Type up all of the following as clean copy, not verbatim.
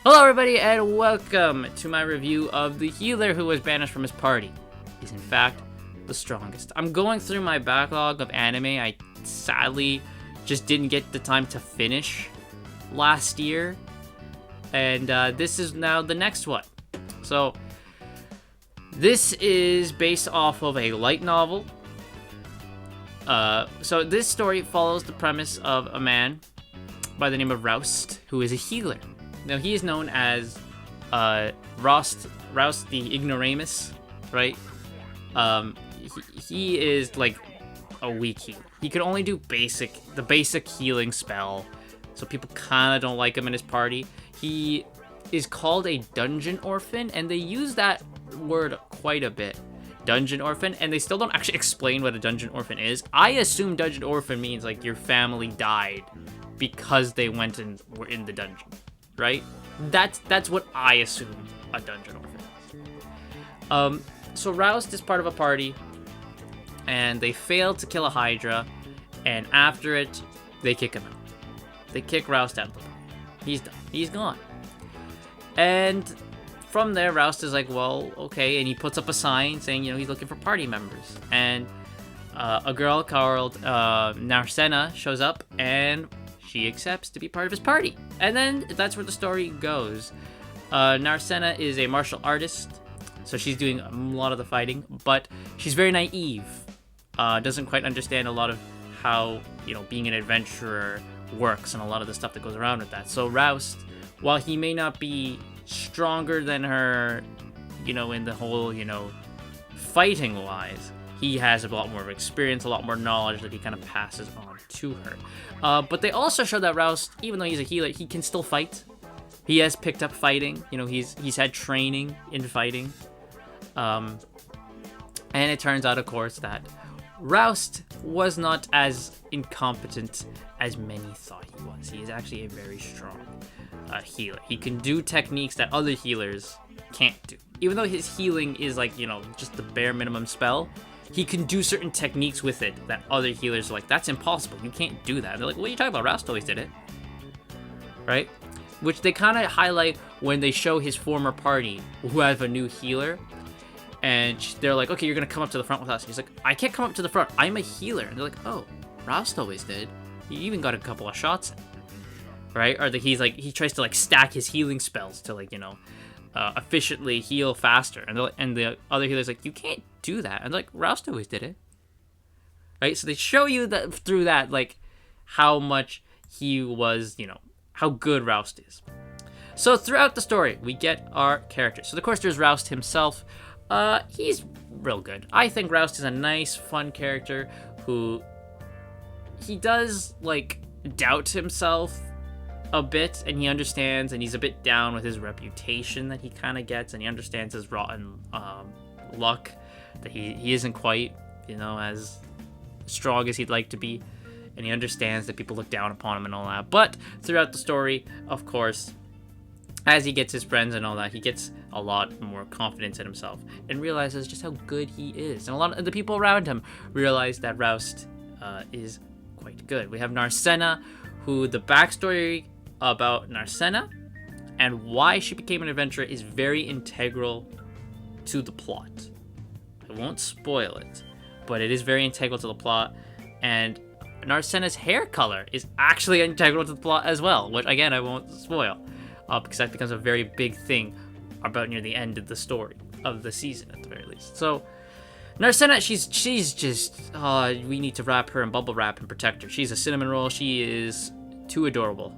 Hello everybody and welcome to my review of the healer who was banished from his party. He's in fact the strongest. I'm going through my backlog of anime. I sadly just didn't get the time to finish last year. And this is now the next one. So this is based off of a light novel. So this story follows the premise of a man by the name of Roust, who is a healer. Now, he is known as Roust the Ignoramus, right? He is like a weak healer. He can only do the basic healing spell, so people kind of don't like him in his party. He is called a dungeon orphan, and they use that word quite a bit. Dungeon orphan, and they still don't actually explain what a dungeon orphan is. I assume dungeon orphan means like your family died because they went and were in the dungeon. Right? That's what I assume a dungeon orphan is. So Roust is part of a party, and they fail to kill a Hydra, and after it, they kick him out. They kick Roust out of the party. He's done. He's gone. And from there, Roust is like, well, okay, and he puts up a sign saying, he's looking for party members. And a girl called Narcena shows up, and she accepts to be part of his party. And then that's where the story goes. Narcena is a martial artist, so she's doing a lot of the fighting, but she's very naive. Doesn't quite understand a lot of how, being an adventurer works and a lot of the stuff that goes around with that. So Roust, while he may not be stronger than her, in the whole, fighting-wise, he has a lot more experience, a lot more knowledge that he kind of passes on to her. But they also show that Roust, even though he's a healer, he can still fight. He has picked up fighting. He's had training in fighting. And it turns out, of course, that Roust was not as incompetent as many thought he was. He is actually a very strong healer. He can do techniques that other healers can't do. Even though his healing is like, just the bare minimum spell, he can do certain techniques with it that other healers are like, that's impossible. You can't do that. They're like, what are you talking about? Roust always did it. Right? Which they kind of highlight when they show his former party who have a new healer. And they're like, okay, you're going to come up to the front with us. And he's like, I can't come up to the front. I'm a healer. And they're like, oh, Roust always did. He even got a couple of shots in. Right? Or he tries to like stack his healing spells to like, efficiently heal faster. And the other healer's like, you can't do that. And like, Roust always did it. Right? So they show you that through that, like, how much he was, how good Roust is. So throughout the story, we get our characters. So of course there's Roust himself. He's real good. I think Roust is a nice, fun character who he does like doubt himself a bit, and he understands, and he's a bit down with his reputation that he kind of gets, and he understands his rotten luck, that he isn't quite, as strong as he'd like to be, and he understands that people look down upon him and all that. But throughout the story, of course, as he gets his friends and all that, he gets a lot more confidence in himself and realizes just how good he is. And a lot of the people around him realize that Roust is quite good. We have Narcena, who the backstory about Narcena and why she became an adventurer is very integral to the plot. I won't spoil it, but it is very integral to the plot, and Narcena's hair color is actually integral to the plot as well, which again I won't spoil, because that becomes a very big thing about near the end of the story of the season at the very least. So Narcena, she's just we need to wrap her in bubble wrap and protect her. She's a cinnamon roll. She is too adorable.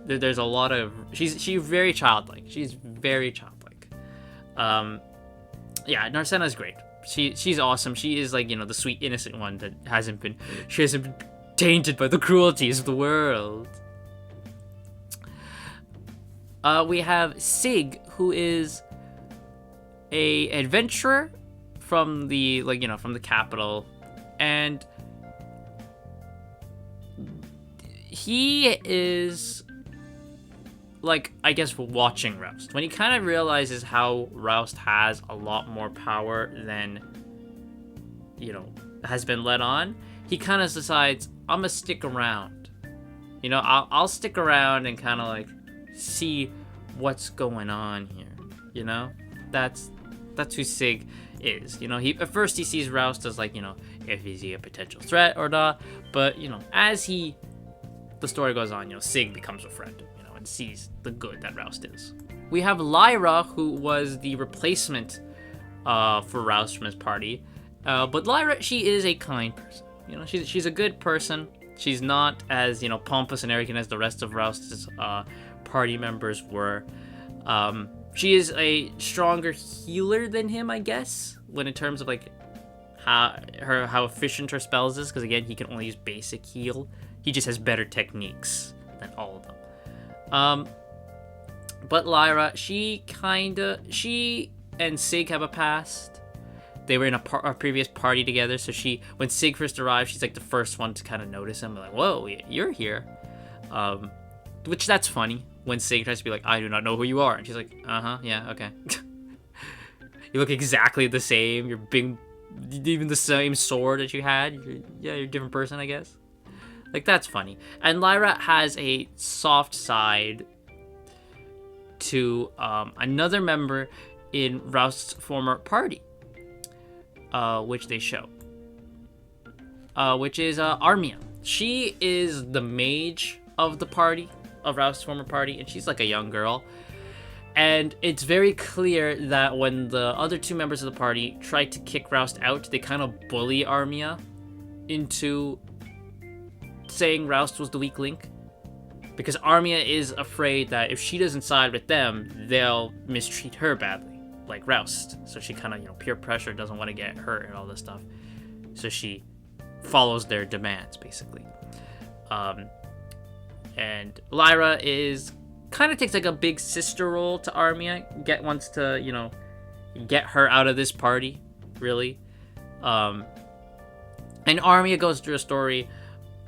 There's a lot of she's very childlike. She's very childlike. Yeah, Narcena's great. She's awesome. She is like, the sweet innocent one that hasn't been tainted by the cruelties of the world. We have Sig, who is a adventurer from the from the capital, and he is like, I guess, watching Roust. When he kind of realizes how Roust has a lot more power than, has been let on, he kind of decides, I'm gonna stick around. I'll stick around and kind of like see what's going on here, you know? That's who Sig is. You know, at first he sees Roust as like, you know, if is he a potential threat or not, but you know, as the story goes on, you know, Sig becomes a friend, you know, and sees the good that Roust is. We have Lyra, who was the replacement for Roust from his party, but Lyra, she is a kind person. You know, she's a good person. She's not as, you know, pompous and arrogant as the rest of Roust's party members were. She is a stronger healer than him, I guess, when in terms of like how efficient her spells is, because again, he can only use basic heal. He just has better techniques than all of them. But Lyra, she and Sig have a past. They were in a previous party together, so when Sig first arrived, she's like the first one to kind of notice him. Like, whoa, you're here. Which that's funny when Sig tries to be like, I do not know who you are. And she's like, yeah, okay. You look exactly the same. You're big, even the same sword that you had. You're a different person, I guess. Like, that's funny. And Lyra has a soft side to another member in Roust's former party, which they show, which is Armia. She is the mage of the party, of Roust's former party, and she's like a young girl. And it's very clear that when the other two members of the party tried to kick Roust out, they kind of bully Armia into saying Roust was the weak link. Because Armia is afraid that if she doesn't side with them, they'll mistreat her badly, like Roust. So she kind of, you know, peer pressure, doesn't want to get hurt and all this stuff. So she follows their demands, basically. And Lyra kind of takes like a big sister role to Armia. Wants to, you know, get her out of this party, really. And Armia goes through a story,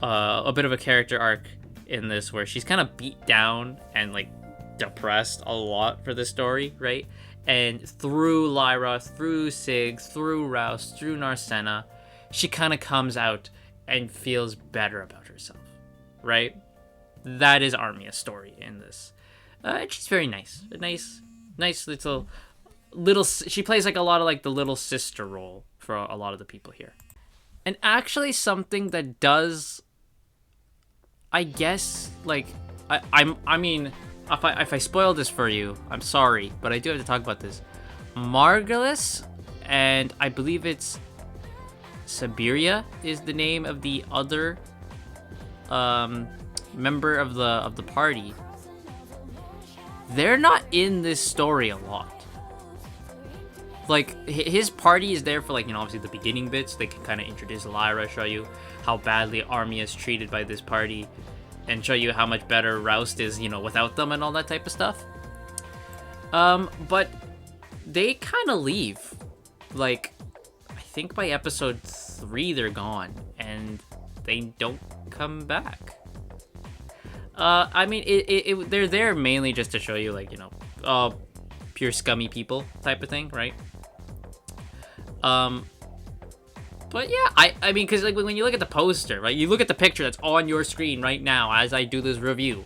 a bit of a character arc in this, where she's kind of beat down and like depressed a lot for this story, right? And through Lyra, through Sig, through Roust, through Narcena, she kind of comes out and feels better about herself, right? That is Armia's story in this. And she's very nice. A nice little. She plays like a lot of like the little sister role for a lot of the people here. And actually, something that does, I guess, like, I mean, if I spoil this for you, I'm sorry, but I do have to talk about this. Margulis, and I believe it's Siberia is the name of the other member of the party. They're not in this story a lot. Like, his party is there for, like, you know, obviously the beginning bits. They can kind of introduce Lyra, show you how badly Armia is treated by this party, and show you how much better Roust is, you know, without them and all that type of stuff. But they kind of leave. Like, I think by episode 3 they're gone, and they don't come back. I mean, they're there mainly just to show you, like, you know, pure scummy people type of thing, right? But yeah, I mean, because like when you look at the poster, right, you look at the picture that's on your screen right now as I do this review,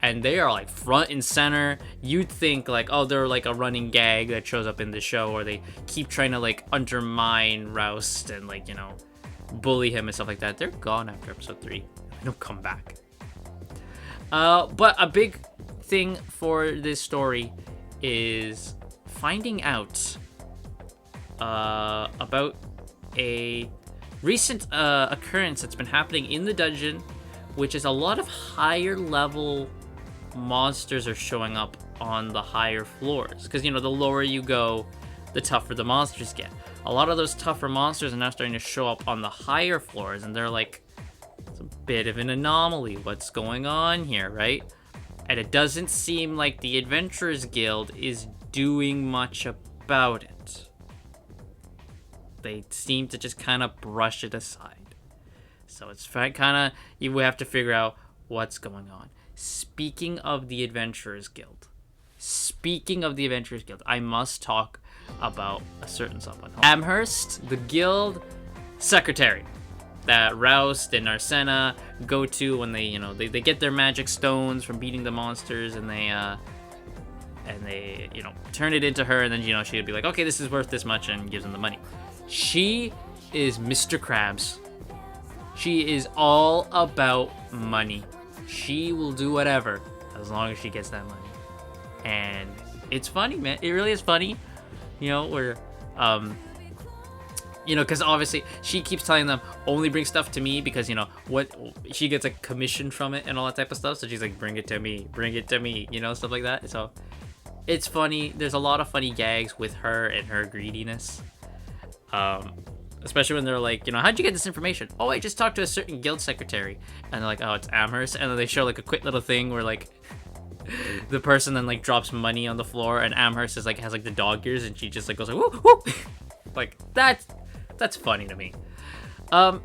and they are like front and center. You'd think like, oh, they're like a running gag that shows up in the show, or they keep trying to like undermine Roust and like, you know, bully him and stuff like that. They're gone after episode 3. They don't come back. But a big thing for this story is finding out about a recent occurrence that's been happening in the dungeon, which is a lot of higher level monsters are showing up on the higher floors. Because, you know, the lower you go, the tougher the monsters get. A lot of those tougher monsters are now starting to show up on the higher floors, and they're like, it's a bit of an anomaly. What's going on here, right? And it doesn't seem like the Adventurers Guild is doing much about it. They seem to just kind of brush it aside. So it's kind of, you have to figure out what's going on. Speaking of the Adventurers Guild, I must talk about a certain someone. Amherst, the guild secretary that Roust and Narcena go to when they, you know, they get their magic stones from beating the monsters, and and they, you know, turn it into her, and then, you know, she'd be like, okay, this is worth this much, and gives them the money. She is Mr. Krabs. She is all about money. She will do whatever as long as she gets that money. And it's funny, man. It really is funny. You know, where, you know, because obviously she keeps telling them, only bring stuff to me, because, you know, what she gets a commission from it and all that type of stuff. So she's like, bring it to me, you know, stuff like that. So it's funny. There's a lot of funny gags with her and her greediness. Especially when they're like, you know, how'd you get this information? Oh, I just talked to a certain guild secretary. And they're like, oh, it's Amherst. And then they show like a quick little thing where like the person then like drops money on the floor, and Amherst is like has like the dog ears, and she just like goes like whoop whoop. Like that's funny to me. But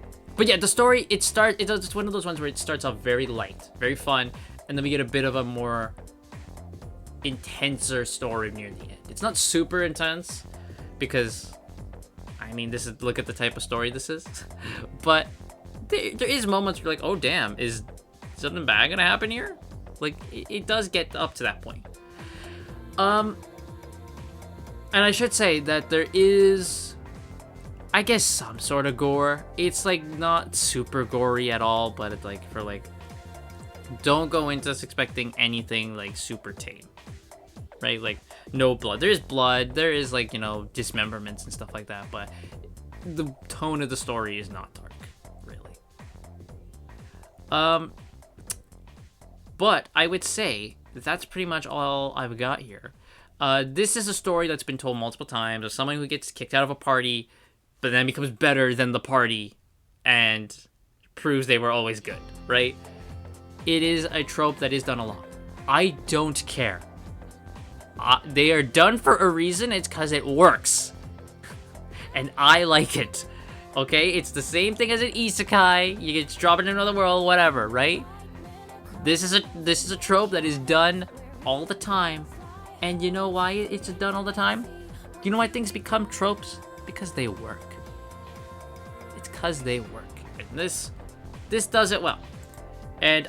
yeah, the story, it's one of those ones where it starts off very light, very fun, and then we get a bit of a more intenser story near the end. It's not super intense because, I mean, look at the type of story this is. But there is moments where you're like, oh damn, is something bad gonna happen here? Like, it does get up to that point. And I should say that there is, I guess, some sort of gore. It's like not super gory at all, but it's like, for like, don't go into this expecting anything like super tame, right? Like, no blood. There is blood. There is like, you know, dismemberments and stuff like that, but the tone of the story is not dark, really. But I would say that's pretty much all I've got here. This is a story that's been told multiple times of someone who gets kicked out of a party, but then becomes better than the party and proves they were always good, right? It is a trope that is done a lot. I don't care. They are done for a reason. It's because it works. And I like it. Okay? It's the same thing as an isekai. You get dropped in another world, whatever, right? This is a trope that is done all the time. And you know why it's done all the time? You know why things become tropes? Because they work. It's because they work. And this does it well. And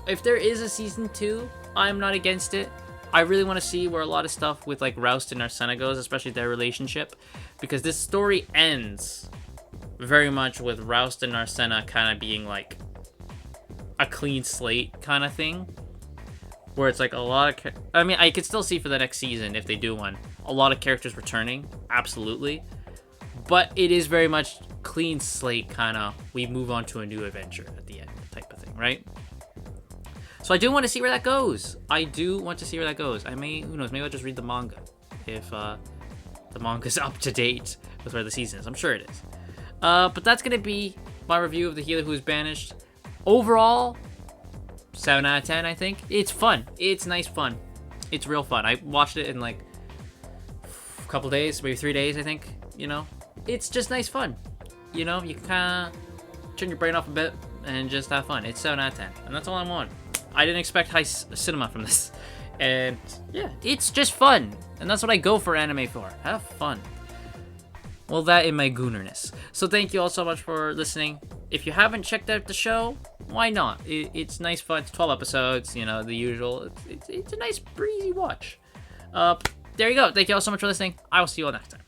if there is a season 2, I'm not against it. I really want to see where a lot of stuff with like Roust and Arsena goes, especially their relationship, because this story ends very much with Roust and Arsena kind of being like a clean slate kind of thing, where it's like a lot of I mean, I could still see for the next season, if they do one, a lot of characters returning, absolutely, but it is very much clean slate, kind of we move on to a new adventure at the end type of thing, right? So I do want to see where that goes. I may, who knows, maybe I'll just read the manga if the manga's up to date with where the season is. I'm sure it is. But that's going to be my review of The Healer Who is Banished. Overall, 7 out of 10, I think. It's fun. It's nice fun. It's real fun. I watched it in like a couple days, maybe 3 days, I think. You know, it's just nice fun. You know, you can kind of turn your brain off a bit and just have fun. It's 7 out of 10, and that's all I want. I didn't expect high cinema from this. And yeah, it's just fun. And that's what I go for anime for. Have fun. Well, that in my goonerness. So thank you all so much for listening. If you haven't checked out the show, why not? It's nice fun. It's 12 episodes, you know, the usual. It's a nice breezy watch. There you go. Thank you all so much for listening. I will see you all next time.